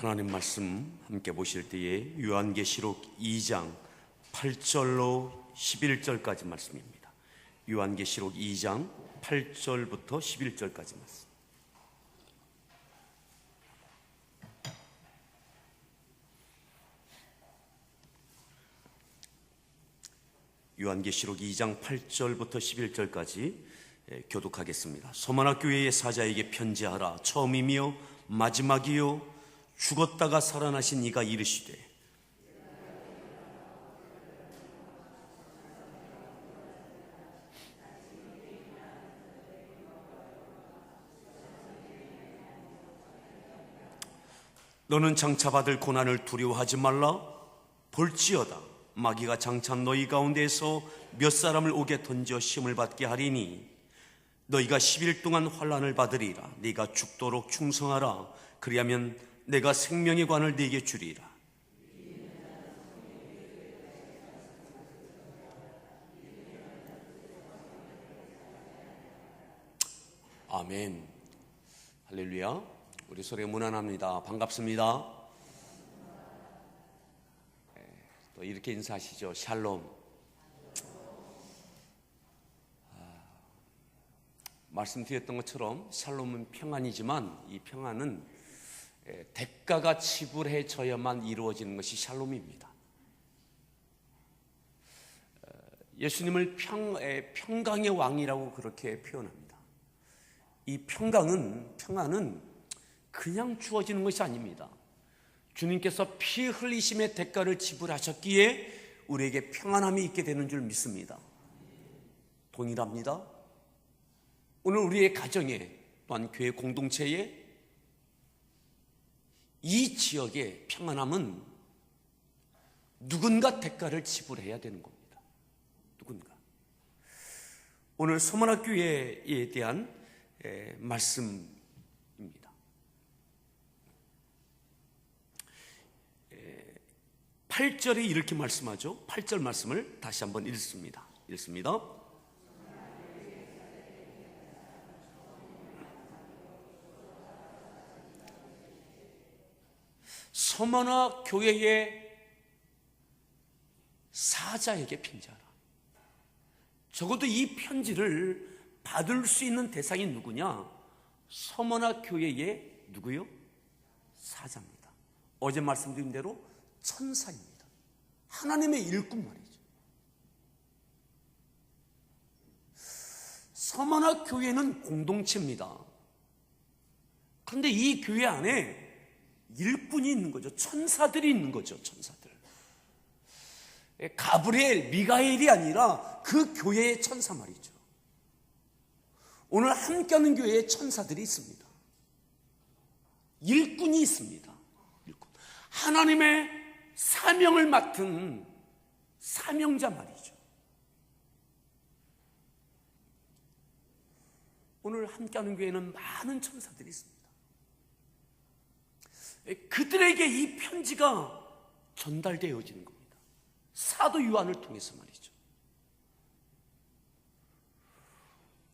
하나님 말씀 함께 보실 때에 요한계시록 2장 8절로 11절까지 말씀입니다. 요한계시록 2장 8절부터 11절까지 말씀. 요한계시록 2장 8절부터 11절까지 교독하겠습니다. 소마나 교회의 사자에게 편지하라. 처음이며 마지막이요 죽었다가 살아나신 이가 이르시되 너는 장차 받을 고난을 두려워하지 말라. 볼지어다 마귀가 장차 너희 가운데에서 몇 사람을 옥에 던져 시험을 받게 하리니 너희가 10일 동안 환난을 받으리라. 네가 죽도록 충성하라. 그리하면 내가 생명의 관을 네게 주리라. 아멘. 할렐루야. 우리 소리 문안합니다. 반갑습니다. 또 이렇게 인사하시죠. 샬롬. 말씀드렸던 것처럼 샬롬은 평안이지만 이 평안은 대가가 지불해져야만 이루어지는 것이 샬롬입니다. 예수님을 평강의 왕이라고 그렇게 표현합니다. 이 평안은 그냥 주어지는 것이 아닙니다. 주님께서 피 흘리심의 대가를 지불하셨기에 우리에게 평안함이 있게 되는 줄 믿습니다. 동일합니다. 오늘 우리의 가정에 또한 교회 공동체에 이 지역의 평안함은 누군가 대가를 지불해야 되는 겁니다. 누군가. 오늘 소만학교회에 대한 말씀입니다. 8절에 이렇게 말씀하죠. 8절 말씀을 다시 한번 읽습니다. 서머나 교회의 사자에게 편지하라. 적어도 이 편지를 받을 수 있는 대상이 누구냐? 서머나 교회의 누구요? 사자입니다. 어제 말씀드린 대로 천사입니다. 하나님의 일꾼 말이죠. 서머나 교회는 공동체입니다. 그런데 이 교회 안에 일꾼이 있는 거죠. 천사들이 있는 거죠. 천사들. 가브리엘, 미가엘이 아니라 그 교회의 천사 말이죠. 오늘 함께하는 교회에 천사들이 있습니다. 일꾼이 있습니다. 일꾼. 하나님의 사명을 맡은 사명자 말이죠. 오늘 함께하는 교회에는 많은 천사들이 있습니다. 그들에게 이 편지가 전달되어지는 겁니다. 사도 요한을 통해서 말이죠.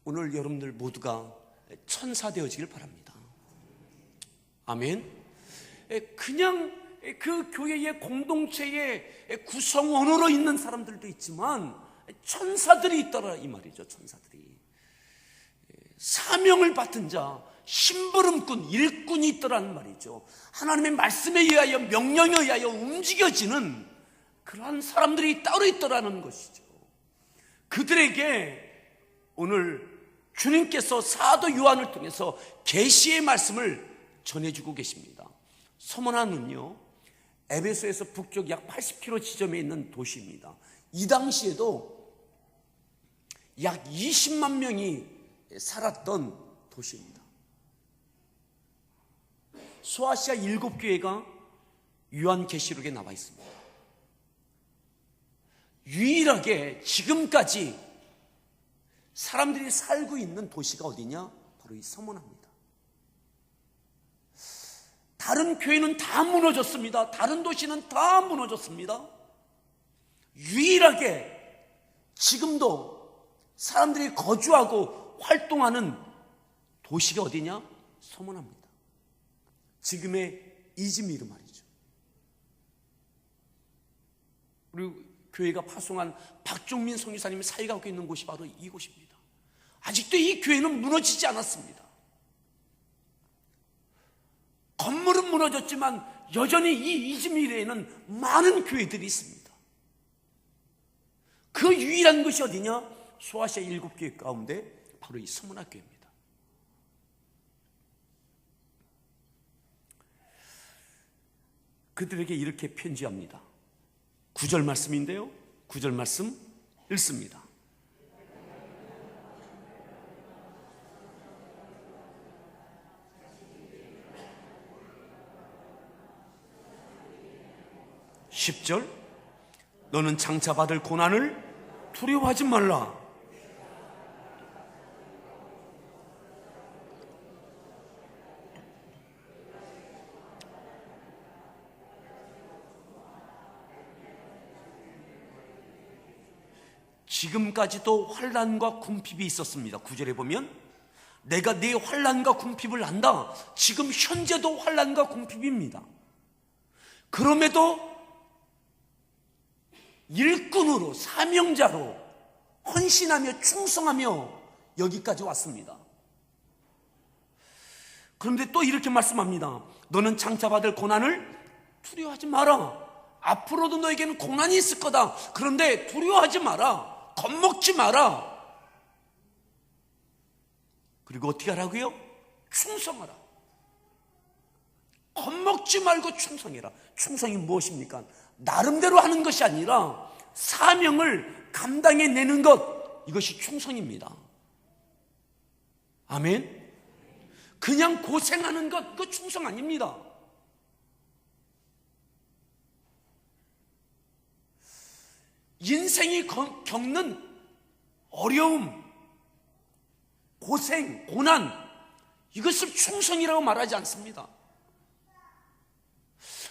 오늘 여러분들 모두가 천사 되어지길 바랍니다. 아멘. 그냥 그 교회의 공동체의 구성원으로 있는 사람들도 있지만 천사들이 있더라 이 말이죠. 천사들이 사명을 받은 자, 심부름꾼, 일꾼이 있더라는 말이죠. 하나님의 말씀에 의하여, 명령에 의하여 움직여지는 그러한 사람들이 따로 있더라는 것이죠. 그들에게 오늘 주님께서 사도 요한을 통해서 계시의 말씀을 전해주고 계십니다. 서머나는요, 에베소에서 북쪽 약 80km 지점에 있는 도시입니다. 이 당시에도 약 20만 명이 살았던 도시입니다. 소아시아 7교회가 요한계시록에 나와 있습니다. 유일하게 지금까지 사람들이 살고 있는 도시가 어디냐? 바로 이 서머나입니다. 다른 교회는 다 무너졌습니다. 다른 도시는 다 무너졌습니다. 유일하게 지금도 사람들이 거주하고 활동하는 도시가 어디냐? 서머나입니다. 지금의 이즈미르 말이죠. 우리 교회가 파송한 박종민 선교사님이 사역하고 있는 곳이 바로 이곳입니다. 아직도 이 교회는 무너지지 않았습니다. 건물은 무너졌지만 여전히 이 이즈미르에는 많은 교회들이 있습니다. 그 유일한 것이 어디냐? 소아시아 7교회 가운데 바로 이 서문학교입니다. 그들에게 이렇게 편지합니다. 9절 말씀인데요, 9절 말씀 읽습니다. (10절) 너는 장차 받을 고난을 두려워하지 말라. 지금까지도 환난과 궁핍이 있었습니다. 9절에 보면 내가 네 환난과 궁핍을 안다. 지금 현재도 환난과 궁핍입니다. 그럼에도 일꾼으로, 사명자로 헌신하며 충성하며 여기까지 왔습니다. 그런데 또 이렇게 말씀합니다. 너는 장차 받을 고난을 두려워하지 마라. 앞으로도 너에게는 고난이 있을 거다. 그런데 두려워하지 마라. 겁먹지 마라. 그리고 어떻게 하라고요? 충성하라. 겁먹지 말고 충성해라. 충성이 무엇입니까? 나름대로 하는 것이 아니라 사명을 감당해내는 것, 이것이 충성입니다. 아멘. 그냥 고생하는 것, 그거 충성 아닙니다. 인생이 겪는 어려움, 고생, 고난, 이것을 충성이라고 말하지 않습니다.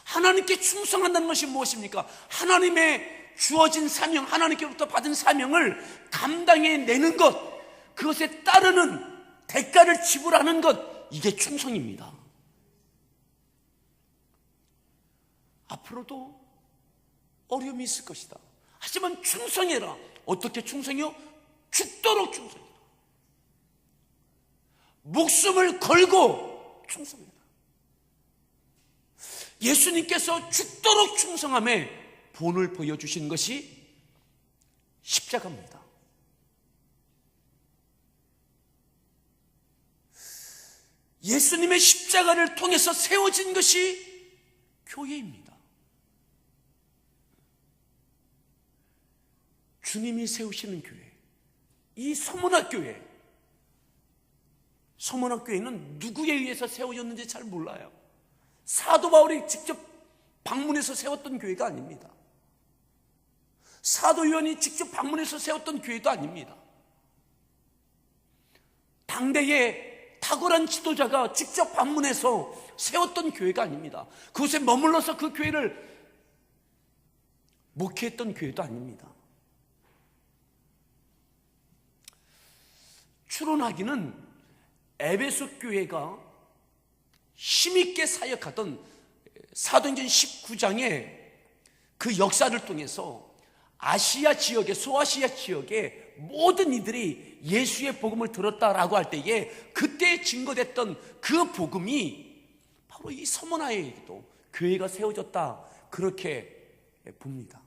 하나님께 충성한다는 것이 무엇입니까? 하나님의 주어진 사명, 하나님께로부터 받은 사명을 감당해내는 것, 그것에 따르는 대가를 지불하는 것, 이게 충성입니다. 앞으로도 어려움이 있을 것이다. 하지만 충성해라. 어떻게 충성해요? 죽도록 충성해라. 목숨을 걸고 충성해라. 예수님께서 죽도록 충성함에 본을 보여주신 것이 십자가입니다. 예수님의 십자가를 통해서 세워진 것이 교회입니다. 주님이 세우시는 교회, 이 서문학교회, 서문학교회는 누구에 의해서 세워졌는지 잘 몰라요. 사도 바울이 직접 방문해서 세웠던 교회가 아닙니다. 사도 요한이 직접 방문해서 세웠던 교회도 아닙니다. 당대에 탁월한 지도자가 직접 방문해서 세웠던 교회가 아닙니다. 그곳에 머물러서 그 교회를 목회했던 교회도 아닙니다. 추론하기는 에베소 교회가 힘있게 사역하던 사도행전 19장의 그 역사를 통해서 아시아 지역의, 소아시아 지역의 모든 이들이 예수의 복음을 들었다라고 할 때에 그때 증거됐던 그 복음이 바로 이 서문화에도 교회가 세워졌다, 그렇게 봅니다.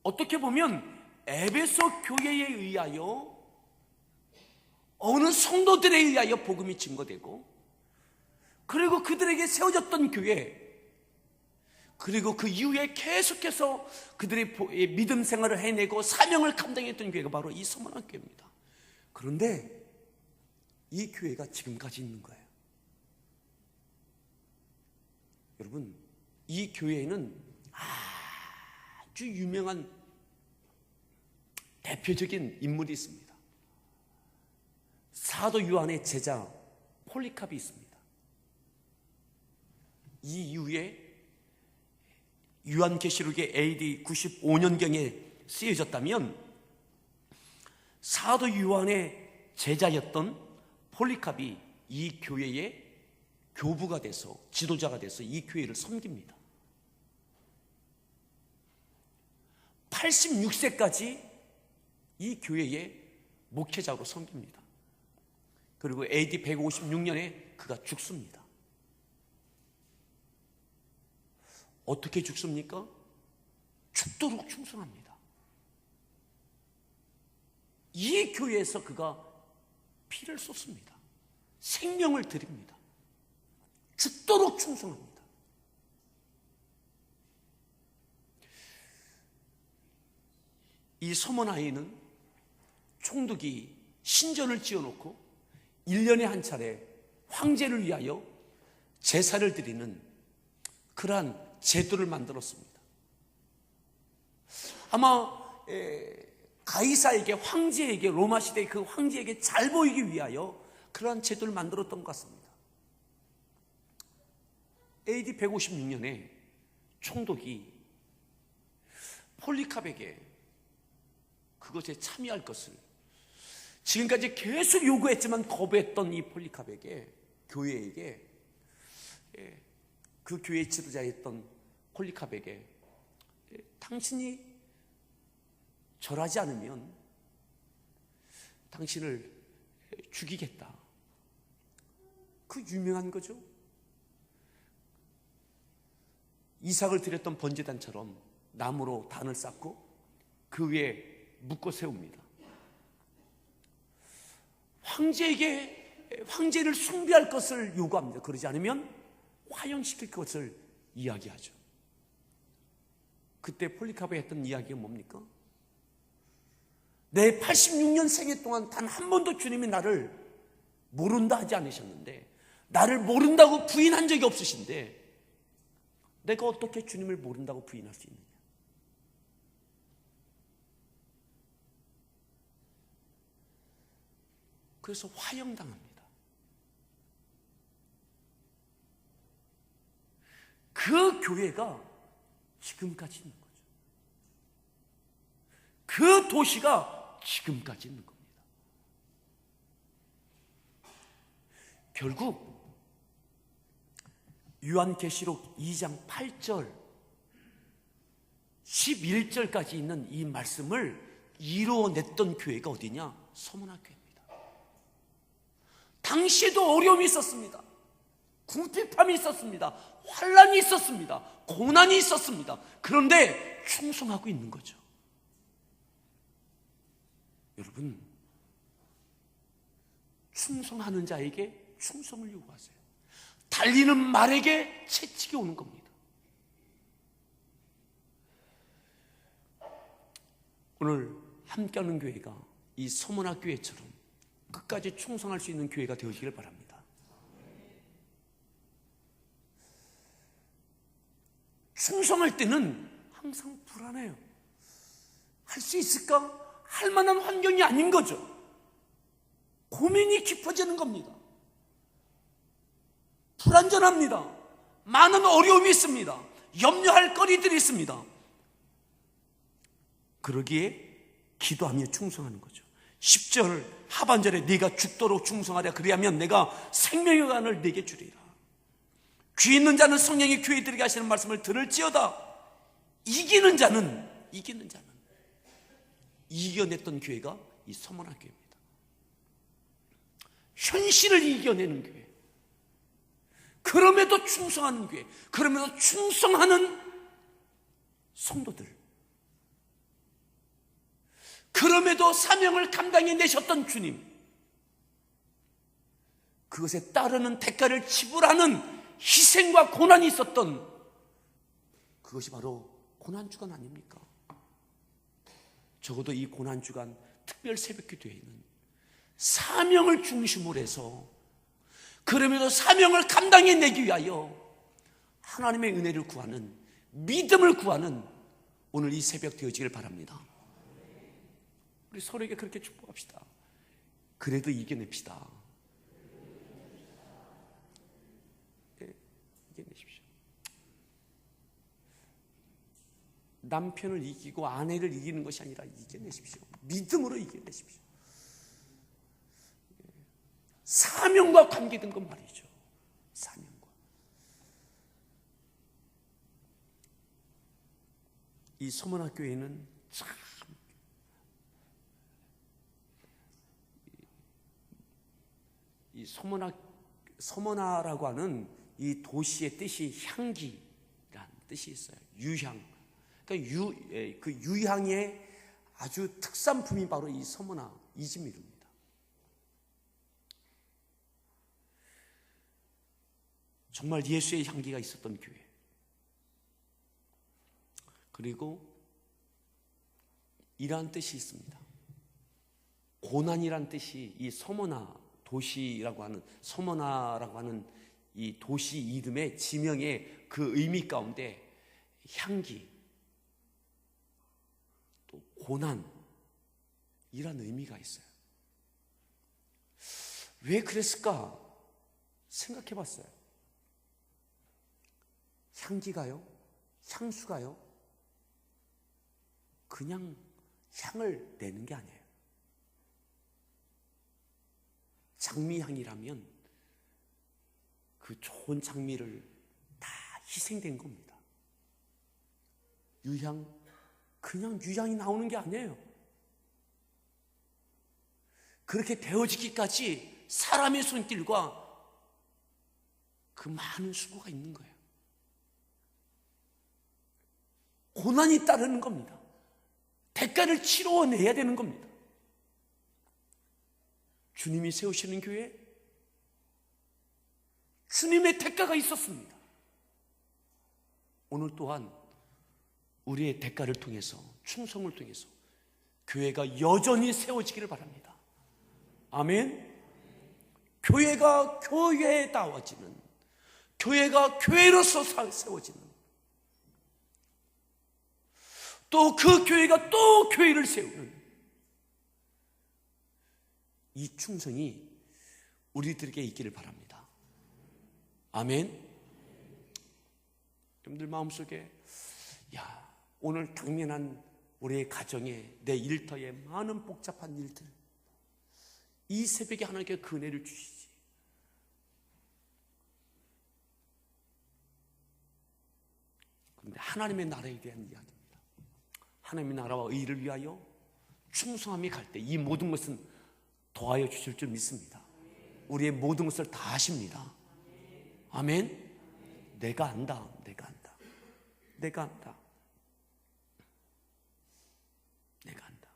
어떻게 보면 에베소 교회에 의하여, 어느 성도들에 의하여 복음이 증거되고, 그리고 그들에게 세워졌던 교회, 그리고 그 이후에 계속해서 그들의 믿음 생활을 해내고 사명을 감당했던 교회가 바로 이 서문학교입니다. 그런데 이 교회가 지금까지 있는 거예요. 여러분, 이 교회에는 아주 유명한 대표적인 인물이 있습니다. 사도 요한의 제자 폴리캅이 있습니다. 이 이후에 요한계시록의 AD 95년경에 쓰여졌다면 사도 요한의 제자였던 폴리캅이 이 교회의 교부가 돼서 지도자가 돼서 이 교회를 섬깁니다. 86세까지 이 교회의 목회자로 섬깁니다. 그리고 AD 156년에 그가 죽습니다. 어떻게 죽습니까? 죽도록 충성합니다. 이 교회에서 그가 피를 쏟습니다. 생명을 드립니다. 죽도록 충성합니다. 이 서머나이는 총독이 신전을 지어놓고 1년에 한 차례 황제를 위하여 제사를 드리는 그러한 제도를 만들었습니다. 아마 가이사에게, 황제에게, 로마 시대의 그 황제에게 잘 보이기 위하여 그러한 제도를 만들었던 것 같습니다. AD 156년에 총독이 폴리캅에게 그것에 참여할 것을 지금까지 계속 요구했지만 거부했던 이 폴리캅에게, 교회에게, 그 교회 지도자였던 폴리캅에게 당신이 절하지 않으면 당신을 죽이겠다. 그 유명한 거죠. 이삭을 드렸던 번제단처럼 나무로 단을 쌓고 그 위에 묶어 세웁니다. 황제를 숭배할 것을 요구합니다. 그러지 않으면 화형시킬 것을 이야기하죠. 그때 폴리카베가 했던 이야기가 뭡니까? 내 86년 생애 동안 단 한 번도 주님이 나를 모른다 하지 않으셨는데, 나를 모른다고 부인한 적이 없으신데 내가 어떻게 주님을 모른다고 부인할 수 있느냐? 그래서 화형당합니다. 그 교회가 지금까지 있는 거죠. 그 도시가 지금까지 있는 겁니다. 결국 요한계시록 2장 8절 11절까지 있는 이 말씀을 이루어냈던 교회가 어디냐? 서문학교입니다. 당시에도 어려움이 있었습니다. 궁핍함이 있었습니다. 환란이 있었습니다. 고난이 있었습니다. 그런데 충성하고 있는 거죠. 여러분, 충성하는 자에게 충성을 요구하세요. 달리는 말에게 채찍이 오는 겁니다. 오늘 함께하는 교회가 이 서문학교회처럼 끝까지 충성할 수 있는 교회가 되어지길 바랍니다. 충성할 때는 항상 불안해요. 할 수 있을까? 할 만한 환경이 아닌 거죠. 고민이 깊어지는 겁니다. 불안전합니다. 많은 어려움이 있습니다. 염려할 거리들이 있습니다. 그러기에 기도하며 충성하는 거죠. 10절 하반절에 네가 죽도록 충성하랴. 그리하면 내가 생명의 관을 네게 주리라. 귀 있는 자는 성령이 교회에 들게 하시는 말씀을 들을지어다. 이기는 자는 이겨냈던 교회가 이 서문학교입니다. 현실을 이겨내는 교회, 그럼에도 충성하는 교회, 그럼에도 충성하는 성도들, 그럼에도 사명을 감당해내셨던 주님, 그것에 따르는 대가를 지불하는 희생과 고난이 있었던, 그것이 바로 고난주간 아닙니까? 적어도 이 고난주간 특별 새벽기도회는 사명을 중심으로 해서, 그럼에도 사명을 감당해내기 위하여 하나님의 은혜를 구하는, 믿음을 구하는 오늘 이 새벽 되어지길 바랍니다. 우리 서로에게 그렇게 축복합시다. 그래도 이겨냅시다. 네, 이겨내십시오. 남편을 이기고 아내를 이기는 것이 아니라 이겨내십시오. 믿음으로 이겨내십시오. 사명과 관계된 건 말이죠. 사명. 이 서머나 교회는 참 이 서머나라고 하는 이 도시의 뜻이 향기라는 뜻이 있어요. 유향. 그러니까 그 유향의 아주 특산품이 바로 이 서머나 이즈미르입니다. 정말 예수의 향기가 있었던 교회. 그리고 이러한 뜻이 있습니다. 고난이란 뜻이 이 서머나 도시라고 하는 서머나라고 하는 이 도시 이름의 지명의 그 의미 가운데 향기, 또 고난, 이란 의미가 있어요. 왜 그랬을까 생각해 봤어요. 향기가요? 향수가요? 그냥 향을 내는 게 아니에요. 장미향이라면 그 좋은 장미를 다 희생된 겁니다. 유향, 그냥 유향이 나오는 게 아니에요. 그렇게 되어지기까지 사람의 손길과 그 많은 수고가 있는 거예요. 고난이 따르는 겁니다. 대가를 치러내야 되는 겁니다. 주님이 세우시는 교회, 주님의 대가가 있었습니다. 오늘 또한 우리의 대가를 통해서, 충성을 통해서 교회가 여전히 세워지기를 바랍니다. 아멘. 교회가 교회다워지는, 교회가 교회로서 세워지는, 또 그 교회가 또 교회를 세우는 이 충성이 우리들에게 있기를 바랍니다. 아멘. 여러분들 마음속에 오늘 당면한 우리의 가정에, 내 일터에 많은 복잡한 일들, 이 새벽에 하나님께 그 은혜를 주시지. 그런데 하나님의 나라에 대한 이야기입니다. 하나님의 나라와 의를 위하여 충성함이 갈 때 이 모든 것은 도와여 주실 줄 믿습니다. 우리의 모든 것을 다 아십니다. 아멘. 내가 안다. 내가 안다. 내가 안다. 내가 안다.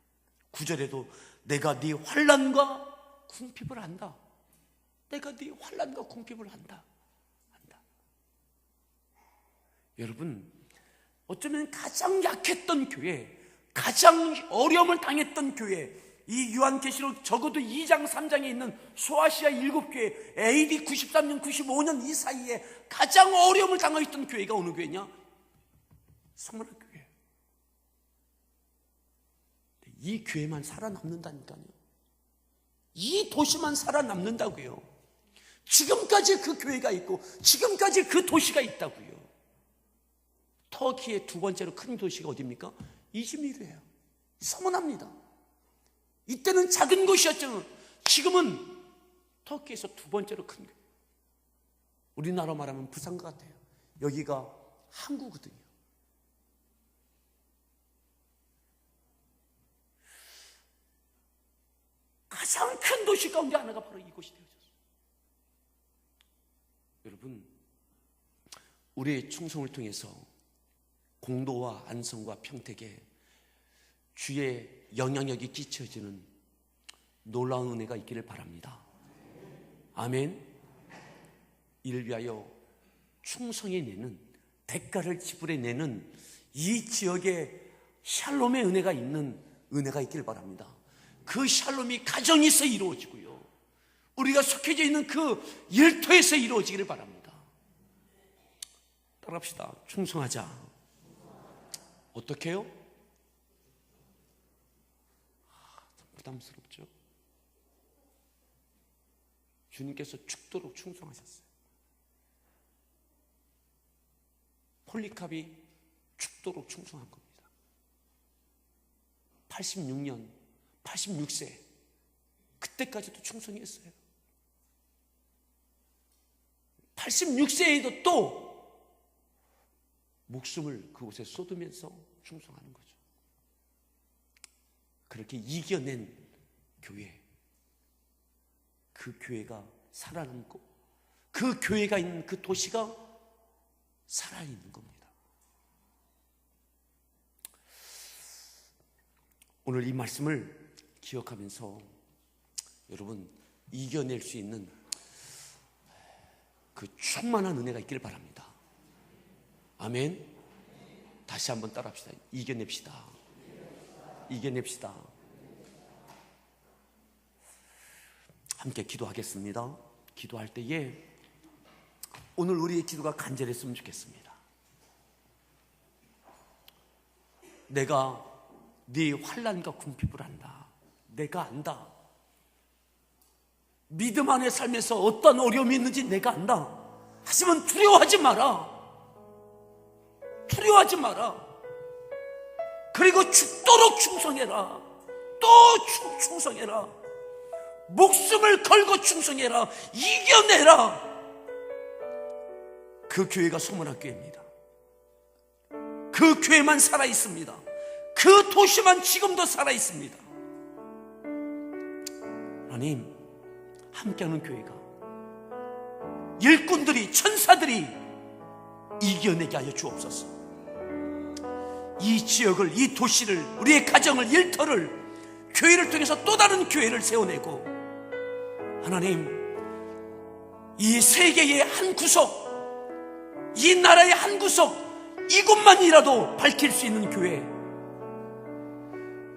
9절에도 내가 네 환난과 궁핍을 안다. 내가 네 환난과 궁핍을 안다. 안다. 여러분, 어쩌면 가장 약했던 교회, 가장 어려움을 당했던 교회, 이 요한계시록 적어도 2장 3장에 있는 소아시아 7교회, AD 93년 95년 이 사이에 가장 어려움을 당했던 교회가 어느 교회냐? 서머나 교회. 이 교회만 살아남는다니까요. 이 도시만 살아남는다고요. 지금까지 그 교회가 있고 지금까지 그 도시가 있다고요. 터키의 두 번째로 큰 도시가 어디입니까? 이즈미르예요. 서머나입니다. 이때는 작은 곳이었지만 지금은 터키에서 두 번째로 큰 거예요. 우리나라 말하면 부산과 같아요. 여기가 항구거든요. 가장 큰 도시 가운데 하나가 바로 이곳이 되어졌어요. 여러분, 우리의 충성을 통해서 공도와 안성과 평택에 주의 영향력이 끼쳐지는 놀라운 은혜가 있기를 바랍니다. 아멘. 이를 위하여 충성해 내는, 대가를 지불해 내는 이 지역에 샬롬의 은혜가 있는 은혜가 있기를 바랍니다. 그 샬롬이 가정에서 이루어지고요, 우리가 속해져 있는 그 일터에서 이루어지기를 바랍니다. 따라합시다. 충성하자. 어떻게 해요? 참 부담스럽죠. 주님께서 죽도록 충성하셨어요. 폴리캅이 죽도록 충성한 겁니다. 86년 86세 그때까지도 충성했어요. 86세에도 또 목숨을 그곳에 쏟으면서 충성하는 거죠. 그렇게 이겨낸 교회, 그 교회가 살아남고 그 교회가 있는 그 도시가 살아있는 겁니다. 오늘 이 말씀을 기억하면서 여러분 이겨낼 수 있는 그 충만한 은혜가 있기를 바랍니다. 아멘. 다시 한번 따라합시다. 이겨냅시다. 이겨냅시다. 함께 기도하겠습니다. 기도할 때에 오늘 우리의 기도가 간절했으면 좋겠습니다. 내가 네 환난과 궁핍을 안다. 내가 안다. 믿음 안에 살면서 어떤 어려움이 있는지 내가 안다. 하지만 두려워하지 마라. 두려워하지 마라. 그리고 죽도록 충성해라. 또 충성해라. 목숨을 걸고 충성해라. 이겨내라. 그 교회가 소문학교입니다. 그 교회만 살아있습니다. 그 도시만 지금도 살아있습니다. 하나님, 함께하는 교회가 일꾼들이, 천사들이 이겨내게 하여 주옵소서. 이 지역을, 이 도시를, 우리의 가정을, 일터를, 교회를 통해서 또 다른 교회를 세워내고, 하나님, 이 세계의 한 구석, 이 나라의 한 구석, 이곳만이라도 밝힐 수 있는 교회,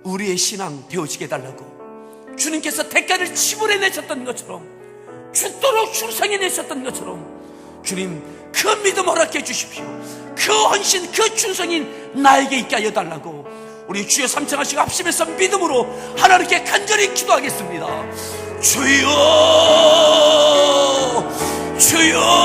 우리의 신앙 되어지게 해달라고, 주님께서 대가를 지불해내셨던 것처럼, 죽도록 충성해내셨던 것처럼, 주님 그 믿음 허락해 주십시오. 그 헌신, 그 충성인 나에게 있게 하여 달라고 우리 주여 삼창하시고 합심해서 믿음으로 하나님께 간절히 기도하겠습니다. 주여, 주여,